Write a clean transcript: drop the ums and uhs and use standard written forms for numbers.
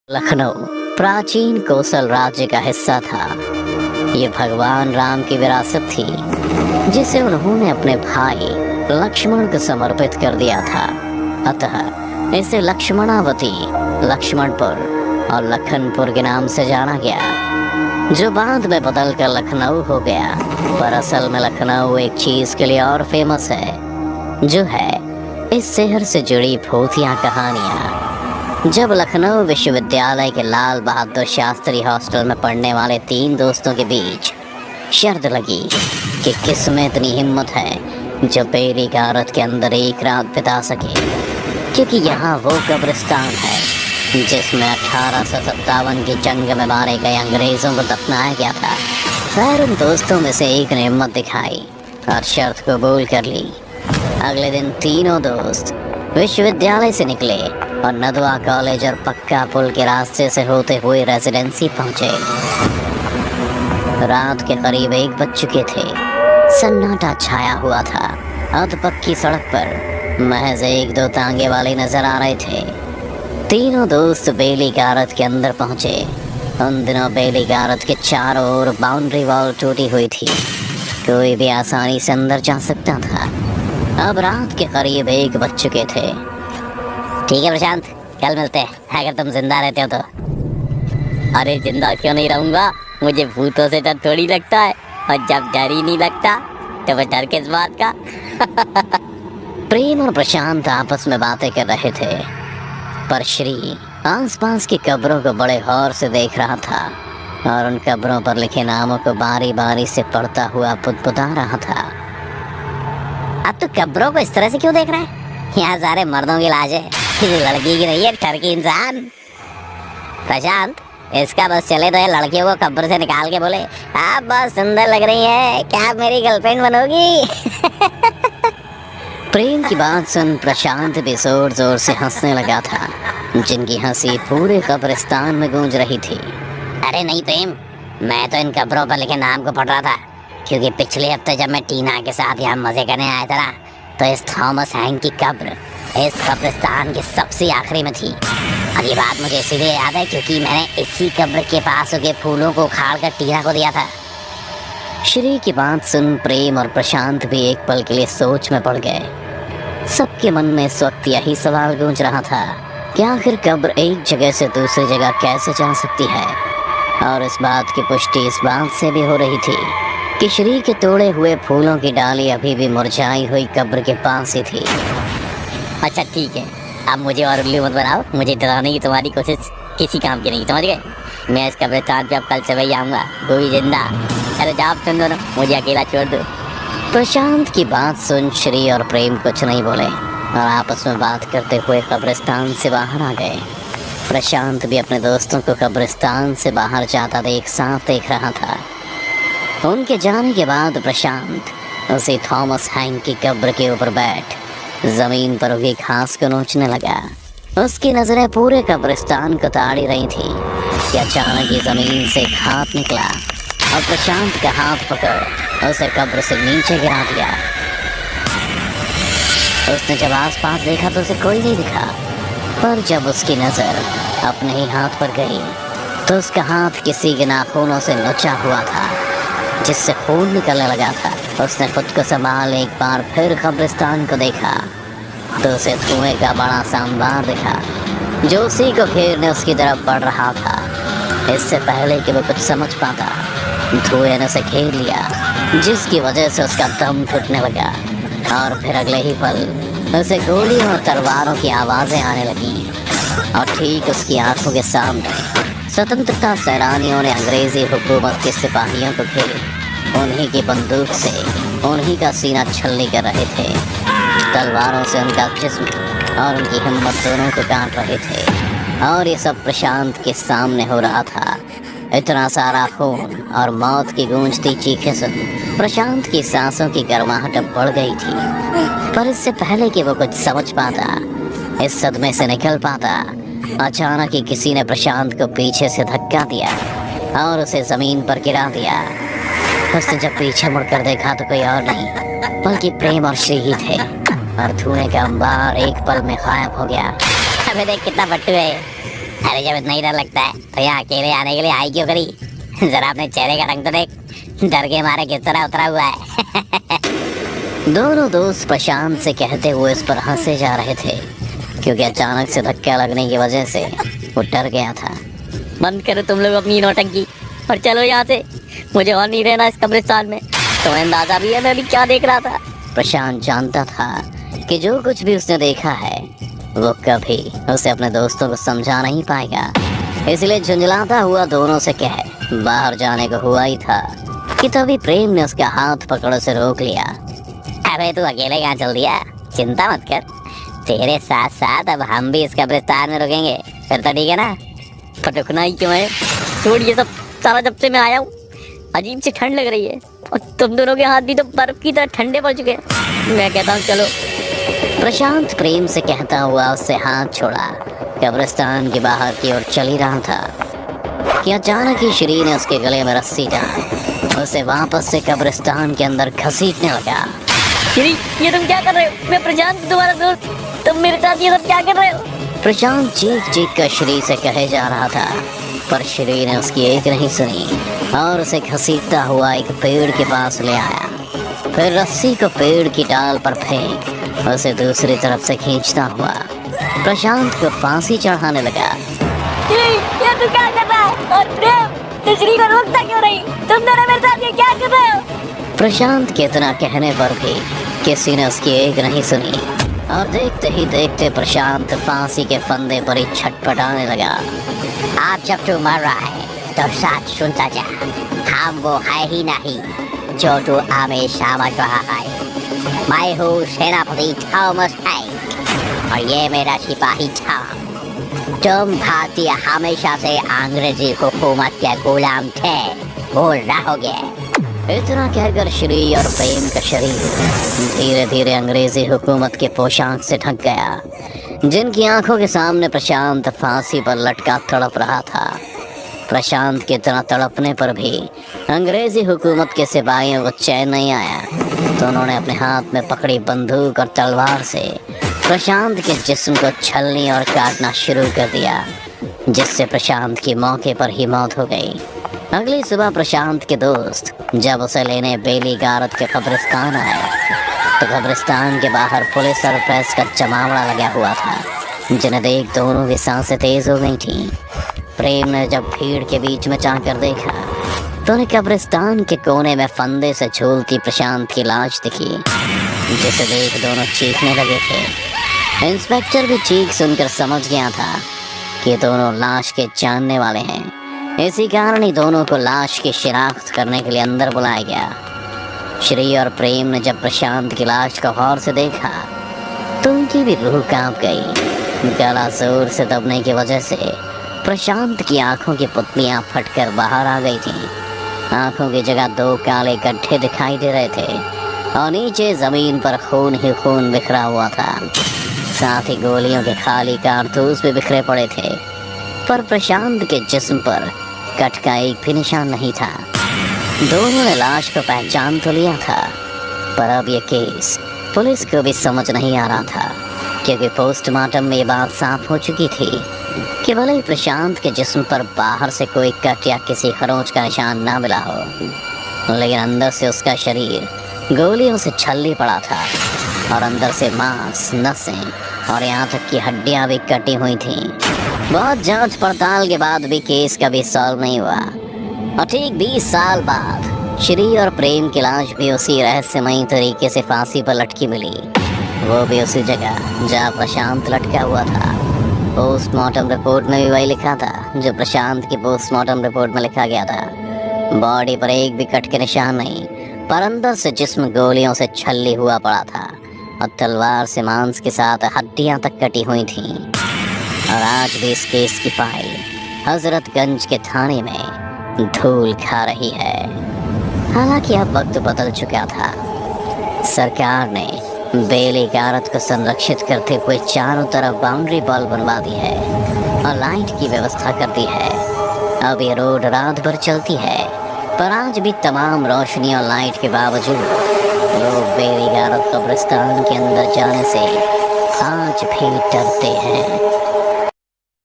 लखनऊ प्राचीन कोसल राज्य का हिस्सा था। ये भगवान राम की विरासत थी, जिसे उन्होंने अपने भाई लक्ष्मण को समर्पित कर दिया था। अतः इसे लक्ष्मणावती, लक्ष्मणपुर और लखनपुर के नाम से जाना गया, जो बाद में बदलकर लखनऊ हो गया। पर असल में लखनऊ एक चीज के लिए और फेमस है, जो है इस शहर से जुड़ी भूतिया कहानियाँ। जब लखनऊ विश्वविद्यालय के लाल बहादुर शास्त्री हॉस्टल में पढ़ने वाले 3 दोस्तों के बीच शर्त लगी कि किसमें इतनी हिम्मत है जो बेरी गारत के अंदर एक रात बिता सके, क्योंकि यहाँ वो कब्रिस्तान है जिसमें 1857 की जंग में मारे गए अंग्रेजों को दफनाया गया था। खैर, उन दोस्तों में से एक ने हिम्मत दिखाई और शर्त कबूल कर ली। अगले दिन तीनों दोस्त विश्वविद्यालय से निकले और नदवा कॉलेज और पक्का पुल के रास्ते से होते हुए रेजिडेंसी पहुंचे। रात के करीब 1 बज चुके थे। सन्नाटा छाया हुआ था। अधपक्की सड़क पर महज 1-2 तांगे वाले नजर आ रहे थे। तीनों दोस्त बेली गारत के अंदर पहुंचे। उन दिनों बेली गारत के चारों ओर बाउंड्री वॉल टूटी हुई थी, कोई भी आसानी से अंदर जा सकता था। अब रात के करीब 1 बज चुके थे। ठीक है प्रशांत, कल मिलते हैं, अगर तुम जिंदा रहते हो तो। अरे जिंदा क्यों नहीं रहूंगा, मुझे भूतों से डर थोड़ी लगता है, और जब डर ही नहीं लगता तो वह डर किस बात का। प्रेम और प्रशांत आपस में बातें कर रहे थे, पर श्री आसपास की कब्रों को बड़े गौर से देख रहा था और उन कब्रों पर लिखे नामों को बारी बारी से पढ़ता हुआ पुटपुटा रहा था। अब तो कब्रों को इस तरह से क्यों देख रहा है? यहाँ सारे मर्दों की लाश है, किसी लड़की की नहीं है, ठरकी इंसान। प्रशांत, इसका बस चले तो ये लड़कियों को कब्र से निकाल के बोले, आप बहुत सुंदर लग रही हैं, क्या आप मेरी गर्लफ्रेंड बनोगी? प्रेम की बात सुन प्रशांत भी जोर जोर से हंसने लगा था, जिनकी हंसी पूरे कब्रिस्तान में गूंज रही थी। अरे नहीं प्रेम, मैं तो इन कब्रों पर लिखे नाम को पढ़ रहा था, क्योंकि पिछले हफ्ते जब मैं टीना के साथ यहाँ मजे करने आया था ना, तो इस थॉमस हैंक की कब्र इस कब्रिस्तान की सबसे आखिरी में थी। और ये बात मुझे इसीलिए याद है क्योंकि मैंने इसी कब्र के पास उगे फूलों को उखाड़ कर टीना को दिया था। श्री की बात सुन प्रेम और प्रशांत भी एक पल के लिए सोच में पड़ गए। सबके मन में इस वक्त यही सवाल गूंज रहा था कि आखिर कब्र एक जगह से दूसरी जगह कैसे जा सकती है। और इस बात की पुष्टि इस बात से भी हो रही थी कि श्री के तोड़े हुए फूलों की डाली अभी भी मुरझाई हुई कब्र के पास ही थी। अच्छा ठीक है, अब मुझे और उल्लू मत बनाओ, मुझे डराने की तुम्हारी कोशिश किसी काम की नहीं, समझ गए? मैं इस कब्रिस्तान पे अब कल से वही आऊँगा, वो भी जिंदा। अरे जाओ तुम दोनों, मुझे अकेला छोड़ दो। प्रशांत की बात सुन श्री और प्रेम कुछ नहीं बोले और आपस में बात करते हुए कब्रिस्तान से बाहर आ गए। प्रशांत भी अपने दोस्तों को कब्रिस्तान से बाहर जाता देख साफ देख रहा था। उनके जाने के बाद प्रशांत उसी थॉमस हैंक की कब्र के ऊपर बैठ जमीन पर उगी घास को नोचने लगा। उसकी नजरें पूरे कब्रिस्तान को ताड़ी रही थी कि अचानक ही जमीन से एक हाथ निकला और प्रशांत का हाथ पकड़ उसे कब्र से नीचे गिरा दिया। उसने जब आसपास देखा तो उसे कोई नहीं दिखा, पर जब उसकी नजर अपने ही हाथ पर गई तो उसका हाथ किसी के नाखूनों से नुचा हुआ था, जिससे खून निकलने लगा था। उसने खुद को संभाल एक बार फिर कब्रिस्तान को देखा तो उसे धुएं का बड़ा सा अंबार दिखा, जो उसी को घेरने उसकी तरफ बढ़ रहा था। इससे पहले कि वो कुछ समझ पाता, धुएं ने उसे घेर लिया, जिसकी वजह से उसका दम घुटने लगा। और फिर अगले ही पल उसे गोलियों और तलवारों की आवाज़ें आने लगीं और ठीक उसकी आंखों के सामने स्वतंत्रता सेनानियों ने अंग्रेजी हुकूमत के सिपाहियों को घेर उन्हीं की बंदूक से उन्हीं का सीना छलनी कर रहे थे। तलवारों से उनका जिस्म और उनकी हिम्मत दोनों को काट रहे थे। और ये सब प्रशांत के सामने हो रहा था। इतना सारा खून और मौत की गूंजती चीखें सुन प्रशांत की सांसों की गर्माहट बढ़ गई थी। पर इससे पहले कि वो कुछ समझ पाता, इस सदमे से निकल पाता, अचानक ही किसी ने प्रशांत को पीछे से धक्का दिया और उसे जमीन पर गिरा दिया। उसने जब पीछे मुड़कर देखा तो कोई और नहीं बल्कि प्रेम और श्री ही थे, और धुएं का अंबार एक पल में गायब हो गया। अबे देख कितना बट्टू है, अरे जब इतना ही डर लगता है तो यहाँ अकेले आने के लिए आई क्यों करी? जरा अपने चेहरे का रंग तो देख, डर के मारे किस तरह उतरा हुआ है। दोनों दोस्त प्रशांत से कहते हुए इस पर हंसे जा रहे थे, क्योंकि अचानक से धक्का लगने की वजह से वो डर गया था। बंद करो तुम लोग अपनी नौटंकी और चलो यहाँ से, मुझे और नहीं रहना इस कब्रिस्तान में। तुम्हें अंदाजा भी है मैं अभी क्या देख रहा था? प्रशांत जानता था कि जो कुछ भी उसने देखा है वो कभी उसे अपने दोस्तों को समझा नहीं पाएगा, इसलिए झुंझलाता हुआ दोनों से कह बाहर जाने को हुआ ही था कि तभी प्रेम ने उसका हाथ पकड़ उसे रोक लिया। अबे तू अकेले कहाँ चल दिया? चिंता मत कर, तेरे साथ साथ अब हम भी इस कब्रिस्तान में रुकेंगे, फिर तो ठीक है ना? पर रुकना ही क्यों है? छोड़ ये सब सारा, जब से मैं आया हूँ अजीब सी ठंड लग रही है और तुम दोनों के हाथ भी तो बर्फ की तरह ठंडे पड़ चुके हैं। मैं कहता हूँ चलो। प्रशांत प्रेम से कहता हुआ उससे हाथ छोड़ा, कब्रिस्तान के बाहर की ओर चल ही रहा था कि अचानक ही श्री ने उसके गले में रस्सी डाल उसे वापस से कब्रिस्तान के अंदर घसीटने लगा। श्री, ये तुम क्या कर रहे हो? मैं प्रशांत तुम्हारा दोस्त, तुम मेरे साथ ये सब क्या कर रहे हो? प्रशांत चीख चीख कर श्री से कहे जा रहा था, पर श्री ने उसकी एक नहीं सुनी और उसे घसीटता हुआ एक पेड़ के पास ले आया। फिर रस्सी को पेड़ की डाल पर फेंक उसे दूसरी तरफ से खींचता हुआ प्रशांत को फांसी चढ़ाने लगा। ये तू क्या कर रहा है? और प्रेम, तू श्री को रोकता क्यों नहीं? तुम दोनों मेरे साथ ये क्या कर रहे हो? प्रशांत के इतना कहने पर भी किसी ने उसकी एक नहीं सुनी और देखते ही देखते प्रशांत फांसी के फंदे पर ही छटपटाने लगा। अब जब तू मर रहा है तो साथ सुनता जा, हम वो है ही नहीं जो तू हमेशा समझ रहा है। मैं हूँ सेनापति थॉमस हैंक और ये मेरा सिपाही टॉम। तुम भारतीय हमेशा से अंग्रेजी हुकूमत के गुलाम थे, भूल रहोगे? इतना कहकर श्री और प्रेम का शरीर धीरे धीरे अंग्रेजी हुकूमत के पोशाक से ढक गया, जिनकी आंखों के सामने प्रशांत फांसी पर लटका तड़प रहा था। प्रशांत के इतना तड़पने पर भी अंग्रेजी हुकूमत के सिपाहियों को चैन नहीं आया, तो उन्होंने अपने हाथ में पकड़ी बंदूक और तलवार से प्रशांत के जिस्म को छलनी और काटना शुरू कर दिया, जिससे प्रशांत की मौके पर ही मौत हो गई। अगली सुबह प्रशांत के दोस्त जब उसे लेने बेली गारत के कब्रिस्तान आए, तो कब्रिस्तान के बाहर पुलिस और प्रेस का जमावड़ा लगा हुआ था, जिन्हें देख दोनों की सांसें तेज हो गई थीं। प्रेम ने जब भीड़ के बीच में जाकर देखा तो उन्हें कब्रिस्तान के कोने में फंदे से झूलती प्रशांत की लाश दिखी, जिसे देख दोनों चीखने लगे थे। इंस्पेक्टर भी चीख सुनकर समझ गया था कि दोनों लाश के जानने वाले हैं। इसी कारण ही दोनों को लाश की शिनाख्त करने के लिए अंदर बुलाया गया। श्री और प्रेम ने जब प्रशांत की लाश को गौर से देखा तो उनकी भी रूह कांप गई। गला जोर से दबने की वजह से प्रशांत की आंखों की पुतलियां फटकर बाहर आ गई थीं। आंखों की जगह दो काले गड्ढे दिखाई दे रहे थे और नीचे जमीन पर खून ही खून बिखरा हुआ था। साथ ही गोलियों के खाली कारतूस भी बिखरे पड़े थे, पर प्रशांत के जिस्म पर कट का एक भी निशान नहीं था। दोनों ने लाश को पहचान तो लिया था, पर अब ये केस पुलिस को भी समझ नहीं आ रहा था, क्योंकि पोस्टमार्टम में ये बात साफ हो चुकी थी कि भले ही प्रशांत के जिस्म पर बाहर से कोई कट या किसी खरोंच का निशान ना मिला हो, लेकिन अंदर से उसका शरीर गोलियों से छल्ली पड़ा था और अंदर से मांस, नसें और यहाँ तक कि हड्डियाँ भी कटी हुई थीं। बहुत जांच पड़ताल के बाद भी केस कभी सॉल्व नहीं हुआ और ठीक 20 साल बाद श्री और प्रेम की लाश भी उसी रहस्यमयी तरीके से फांसी पर लटकी मिली, वो भी उसी जगह जहाँ प्रशांत लटका हुआ था। पोस्टमार्टम रिपोर्ट में भी वही लिखा था जो प्रशांत की पोस्टमार्टम रिपोर्ट में लिखा गया था। बॉडी पर एक भी कट के निशान नहीं, पर अंदर से जिस्म गोलियों से छल्ली हुआ पड़ा था और तलवार से मांस के साथ हड्डियां तक कटी हुई थीं। और आज भी इस केस की फाइल हजरतगंज के थाने में धूल खा रही है। हालांकि अब वक्त बदल चुका था। सरकार ने बेली गारत को संरक्षित करते हुए चारों तरफ बाउंड्री वॉल बनवा दी है और लाइट की व्यवस्था कर दी है। अब ये रोड रात भर चलती है, पर आज भी तमाम रोशनी और लाइट के बावजूद लोग बेली गारत कब्रिस्तान के अंदर जाने से आज भी डरते हैं।